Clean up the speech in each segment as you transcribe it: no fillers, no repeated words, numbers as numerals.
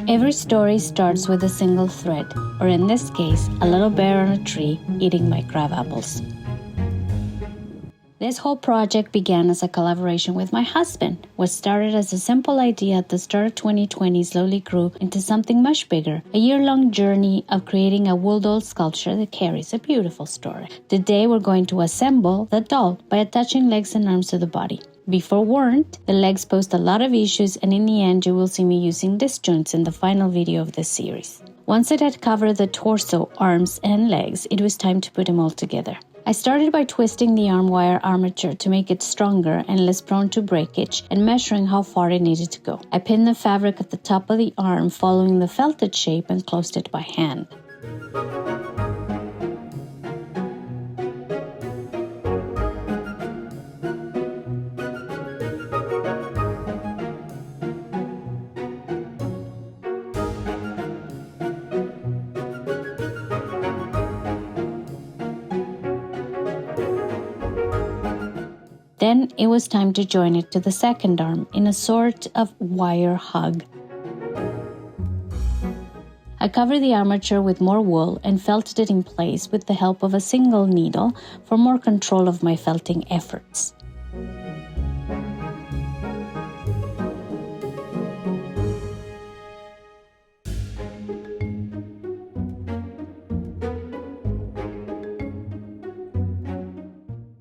Every story starts with a single thread, or in this case, a little bear on a tree eating my crab apples. This whole project began as a collaboration with my husband. What started as a simple idea at the start of 2020 slowly grew into something much bigger, a year-long journey of creating a wool doll sculpture that carries a beautiful story. Today we're going to assemble the doll by attaching legs and arms to the body. Be forewarned, the legs pose a lot of issues, and in the end you will see me using disc joints in the final video of this series. Once it had covered the torso, arms and legs, it was time to put them all together. I started by twisting the arm wire armature to make it stronger and less prone to breakage and measuring how far it needed to go. I pinned the fabric at the top of the arm following the felted shape and closed it by hand. Then it was time to join it to the second arm in a sort of wire hug. I covered the armature with more wool and felted it in place with the help of a single needle for more control of my felting efforts.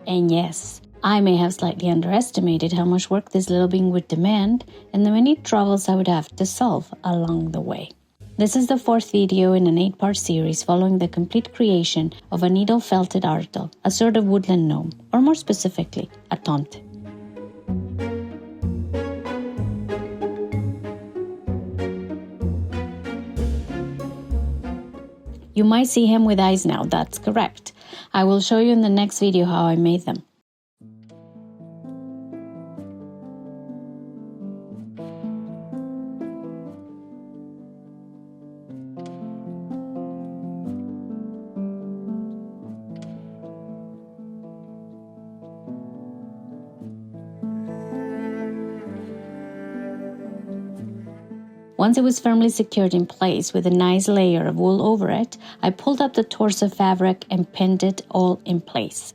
And yes, I may have slightly underestimated how much work this little being would demand and the many troubles I would have to solve along the way. This is the fourth video in an 8-part series following the complete creation of a needle-felted artel, a sort of woodland gnome, or more specifically, a tante. You might see him with eyes now, that's correct. I will show you in the next video how I made them. Once it was firmly secured in place with a nice layer of wool over it, I pulled up the torso fabric and pinned it all in place.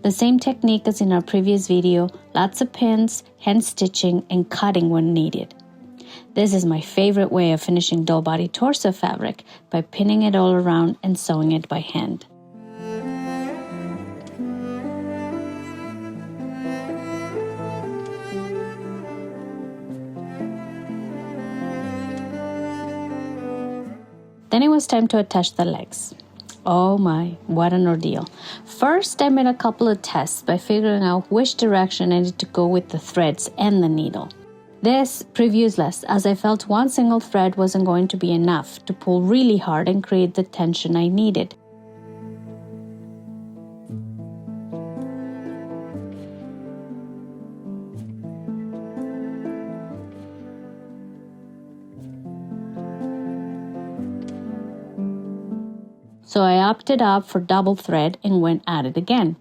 The same technique as in our previous video, lots of pins, hand stitching, and cutting when needed. This is my favorite way of finishing doll body torso fabric, by pinning it all around and sewing it by hand. Then it was time to attach the legs. Oh my, what an ordeal. First, I made a couple of tests by figuring out which direction I needed to go with the threads and the needle. This proved useless, as I felt one single thread wasn't going to be enough to pull really hard and create the tension I needed. So I opted up for double thread and went at it again,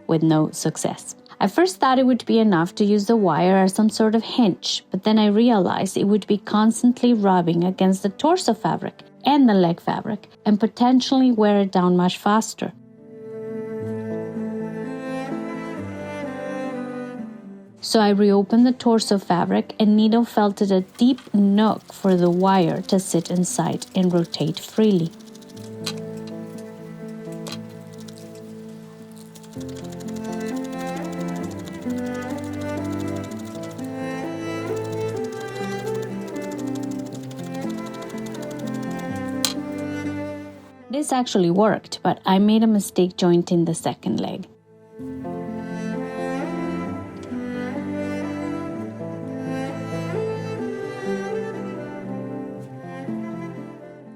with no success. I first thought it would be enough to use the wire as some sort of hinge, but then I realized it would be constantly rubbing against the torso fabric and the leg fabric and potentially wear it down much faster. So I reopened the torso fabric and needle felted a deep nook for the wire to sit inside and rotate freely. This actually worked, but I made a mistake jointing the second leg.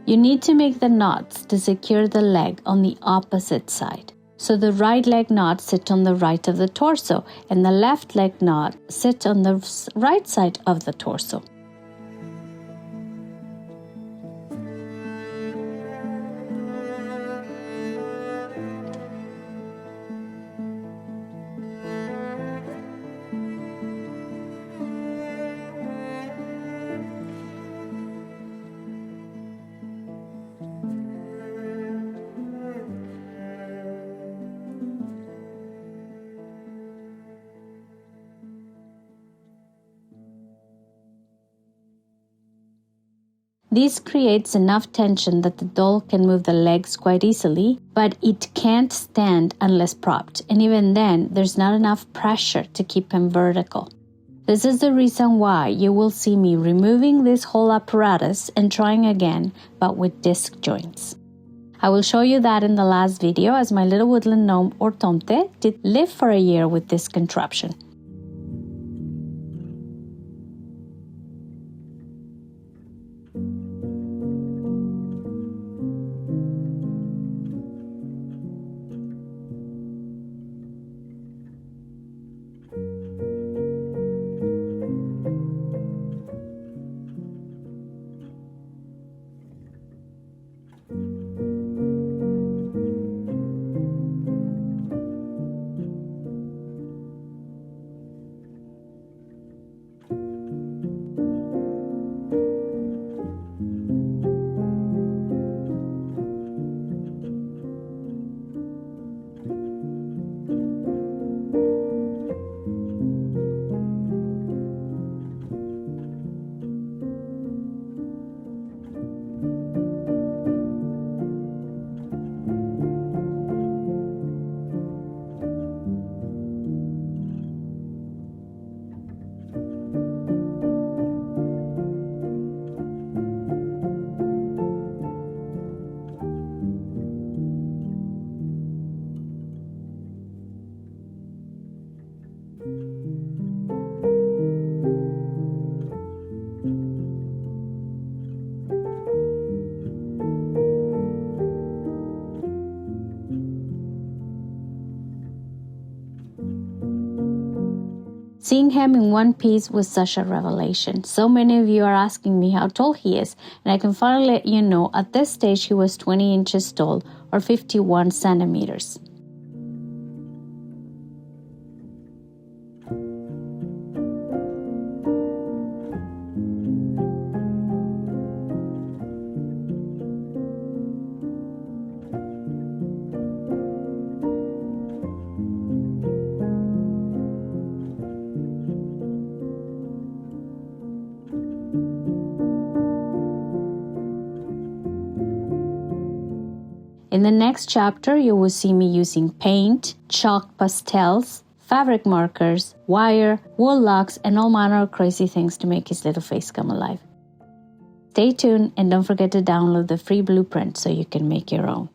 You need to make the knots to secure the leg on the opposite side. So the right leg knot sits on the right of the torso and the left leg knot sits on the right side of the torso. This creates enough tension that the doll can move the legs quite easily, but it can't stand unless propped, and even then, there's not enough pressure to keep him vertical. This is the reason why you will see me removing this whole apparatus and trying again, but with disc joints. I will show you that in the last video, as my little woodland gnome or tomte did live for a year with this contraption. Seeing him in one piece was such a revelation. So many of you are asking me how tall he is, and I can finally let you know at this stage he was 20 inches tall, or 51 centimeters. In the next chapter, you will see me using paint, chalk pastels, fabric markers, wire, wool locks, and all manner of crazy things to make his little face come alive. Stay tuned and don't forget to download the free blueprint so you can make your own.